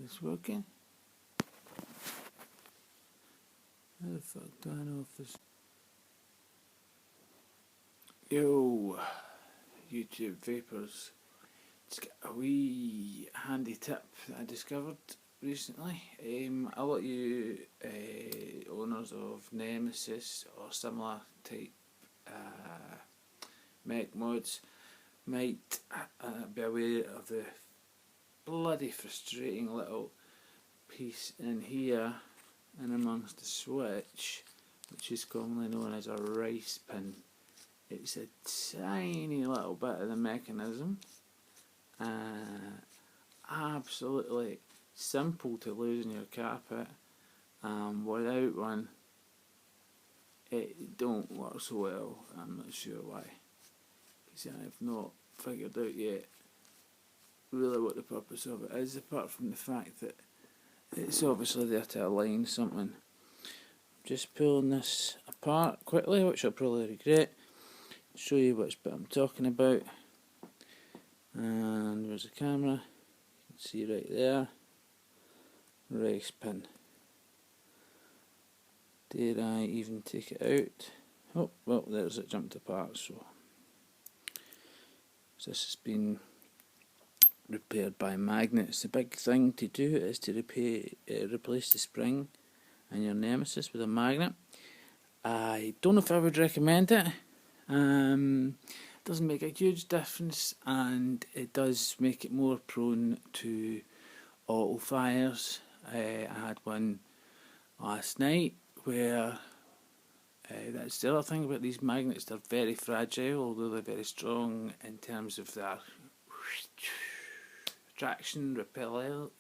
Is this working? How the fuck do I know if this... Yo, YouTube vapors. Just got a wee handy tip that I discovered recently. A lot of you owners of Nemesis or similar type mech mods might be aware of the bloody frustrating little piece in here and amongst the switch, which is commonly known as a rice pin. It's a tiny little bit of the mechanism, absolutely simple to lose in your carpet. Without one, it don't work so well. I'm not sure why, because I've not figured out yet really what the purpose of it is, apart from the fact that it's obviously there to align something. Just pulling this apart quickly, which I'll probably regret. Show you which bit I'm talking about. And there's a camera. You can see right there. Rice pin. Dare I even take it out? Oh, well, there's it jumped apart. So this has been repaired by magnets. The big thing to do is to replace the spring in your Nemesis with a magnet. I don't know if I would recommend it. Doesn't make a huge difference, and it does make it more prone to auto fires. I had one last night where that's the other thing about these magnets, they're very fragile, although they're very strong in terms of their attraction, repelling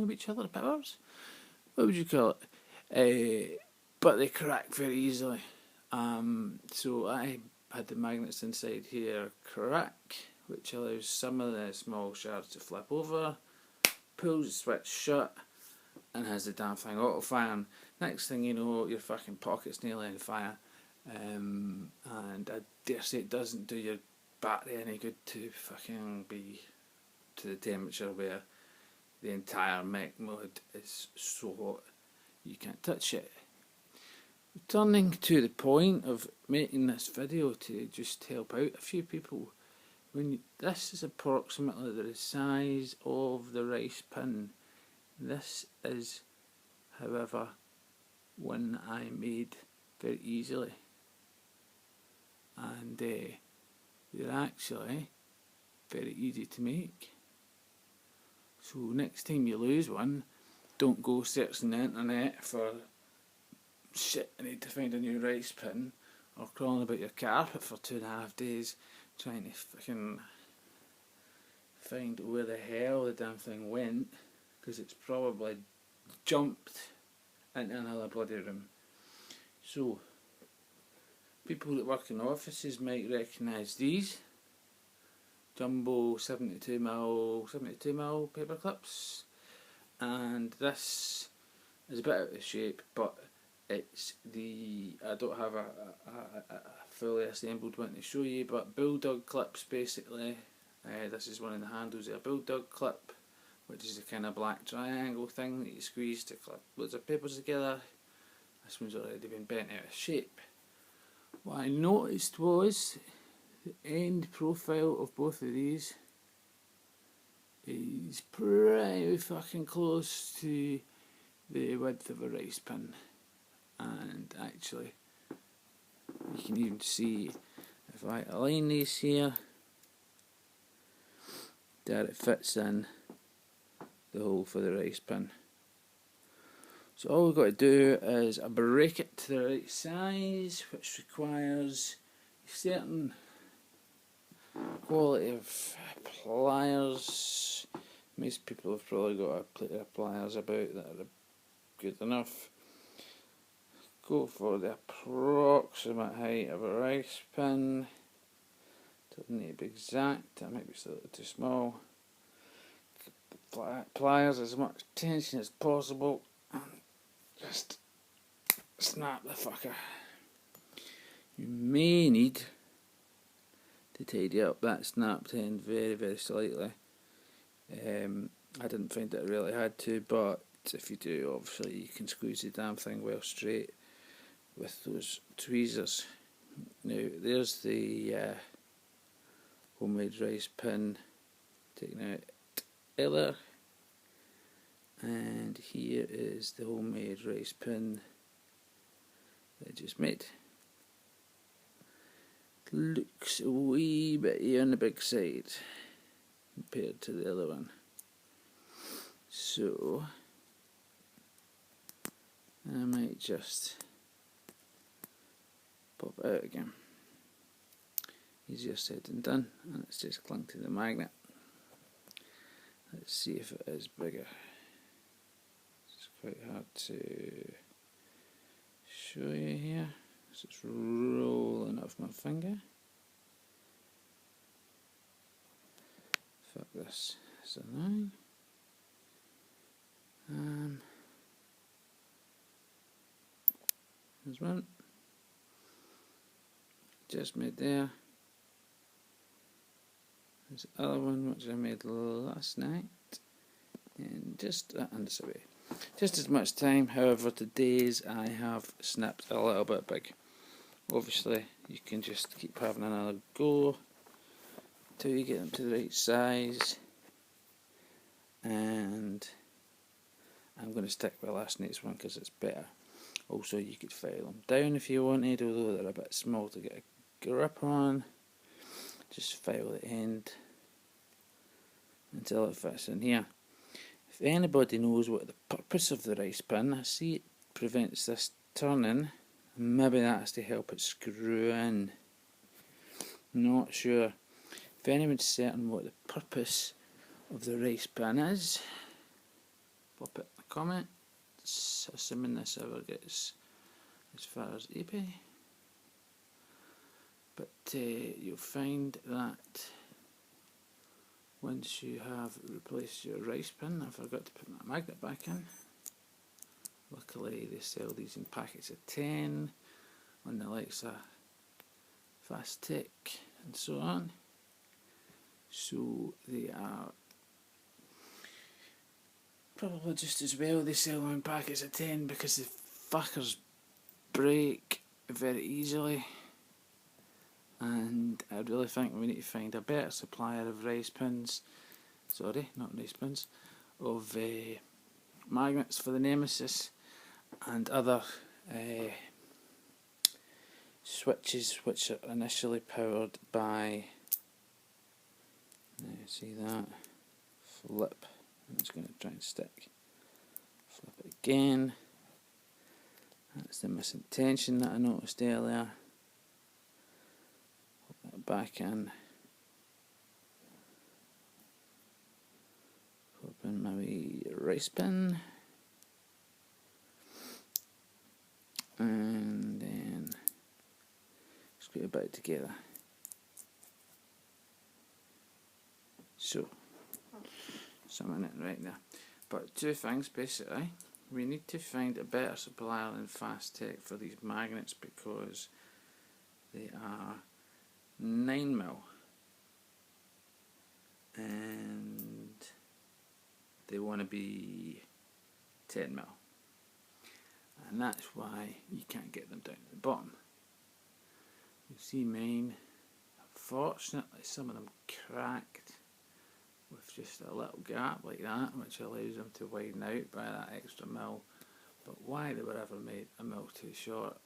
of each other, powers? What would you call it? But they crack very easily. So I had the magnets inside here crack, which allows some of the small shards to flip over, pulls the switch shut, and has the damn thing auto firing. Next thing you know, your fucking pocket's nearly on fire. And I dare say it doesn't do your battery any good to fucking be to the temperature where the entire mech mode is so hot you can't touch it. Returning to the point of making this video to just help out a few people, this is approximately the size of the rice pin. This is, however, one I made very easily, and they're actually very easy to make. So next time you lose one, don't go searching the internet for shit, I need to find a new rice pin, or crawling about your carpet for 2.5 days trying to fucking find where the hell the damn thing went, because it's probably jumped into another bloody room. So people that work in offices might recognise these jumbo 72mm paper clips, and this is a bit out of shape, but it's I don't have a fully assembled one to show you, but bulldog clips basically. This is one of the handles of a bulldog clip, which is a kind of black triangle thing that you squeeze to clip loads of papers together. This one's already been bent out of shape. What I noticed was the end profile of both of these is pretty fucking close to the width of a rice pin. And actually, you can even see if I align these here, there it fits in the hole for the rice pin. So all we've got to do is break it to the right size, which requires a certain quality of pliers. Most people have probably got a plate of pliers about that are good enough. Go for the approximate height of a rice pin. Doesn't need to be exact, that might be a little too small. Pliers as much tension as possible, and just snap the fucker. You may need to tidy up that snapped end very, very slightly. I didn't find that I really had to, but if you do, obviously you can squeeze the damn thing well straight with those tweezers. Now there's the homemade rice pin taken out earlier, and here is the homemade rice pin that I just made. Looks a wee bit on the big side compared to the other one, so I might just pop it out again. Easier said than done, and it's just clung to the magnet. Let's see if it is bigger. It's quite hard to show you here, so it's rolling off my finger. Fuck this, it's annoying. There's one. Just made there. There's the other one which I made last night. And just this away. Just as much time, however today's I have snapped a little bit big. Obviously you can just keep having another go till you get them to the right size. And I'm going to stick with last night's one because it's better. Also, you could file them down if you wanted, although they're a bit small to get a grip on. Just file the end until it fits in here. If anybody knows what the purpose of the rice pin, I see it prevents this turning. Maybe that's to help it screw in. Not sure. If anyone's certain what the purpose of the rice pin is, pop it in the comments. Assuming this ever gets as far as eBay. But you'll find that once you have replaced your rice pin, I forgot to put my magnet back in. Luckily they sell these in packets of 10 on the likes of Fast Tech and so on. So they are probably just as well they sell them in packets of 10 because the fuckers break very easily. And I really think we need to find a better supplier of rice pins, sorry, not rice pins, of magnets for the Nemesis and other switches which are initially powered by, see that, flip, and it's going to try and stick, flip it again, that's the missing tension that I noticed earlier. Back in, open my wee rice pin, and then screw it back together. So, something in right there. But two things basically. We need to find a better supplier than Fast Tech for these magnets because they are 9mm and they want to be 10mm, and that's why you can't get them down to the bottom. You see mine, fortunately some of them cracked with just a little gap like that, which allows them to widen out by that extra mil, but why they were ever made a mil too short,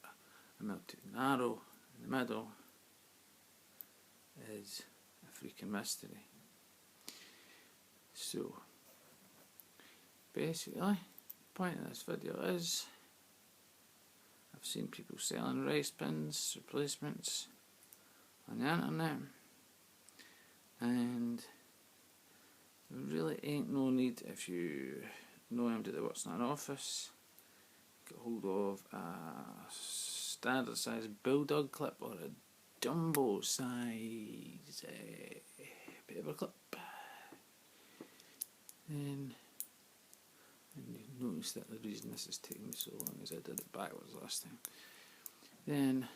a mil too narrow in the middle is a freaking mystery. So basically the point of this video is I've seen people selling rice pins replacements on the internet, and there really ain't no need, if you know anybody that works in an office, get hold of a standard size bulldog clip or a jumbo size paper clip, and you notice that the reason this is taking me so long is I did it backwards last time. Then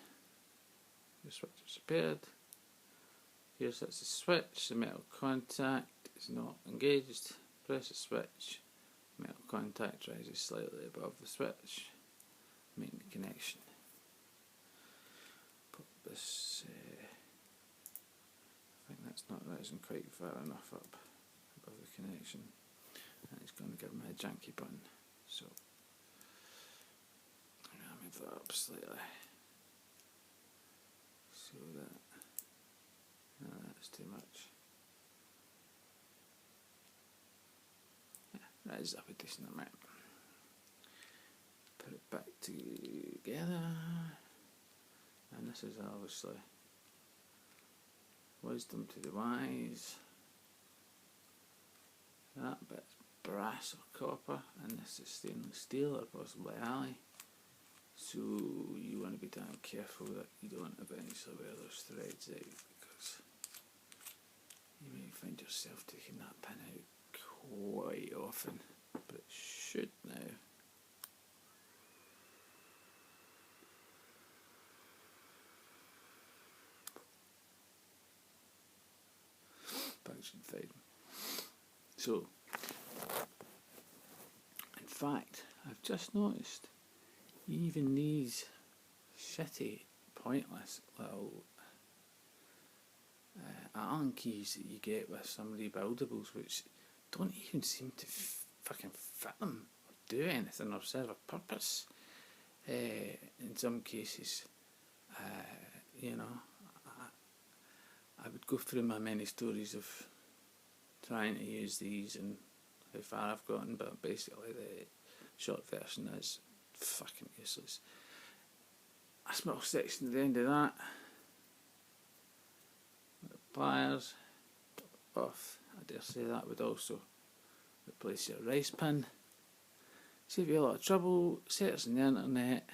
the switch is repaired. Here sits the switch, the metal contact, is not engaged. Press the switch. Metal contact rises slightly above the switch. Make the connection. Put this. I think that's not rising quite far enough up above the connection, and it's going to give me a janky button. So I'm going to move that up slightly. So that. No, that's too much. Yeah, that is up a decent amount. Put it back together, and this is obviously wisdom to the wise. That bit's brass or copper, and this is stainless steel or possibly alloy. So you want to be damn careful that you don't eventually wear those threads out, because you may find yourself taking that pin out quite often, but it should now. Function fine. So, in fact, I've just noticed even these shitty, pointless little Allen keys that you get with some rebuildables, which don't even seem to fucking fit them or do anything or serve a purpose. In some cases, you know, I would go through my many stories of trying to use these and how far I've gotten, but basically the short version is fucking useless. A small section at the end of that. Pliers off. I dare say that would also replace your rice pin. Save you a lot of trouble, search on the internet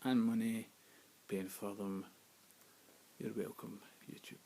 and money paying for them. You're welcome, YouTube.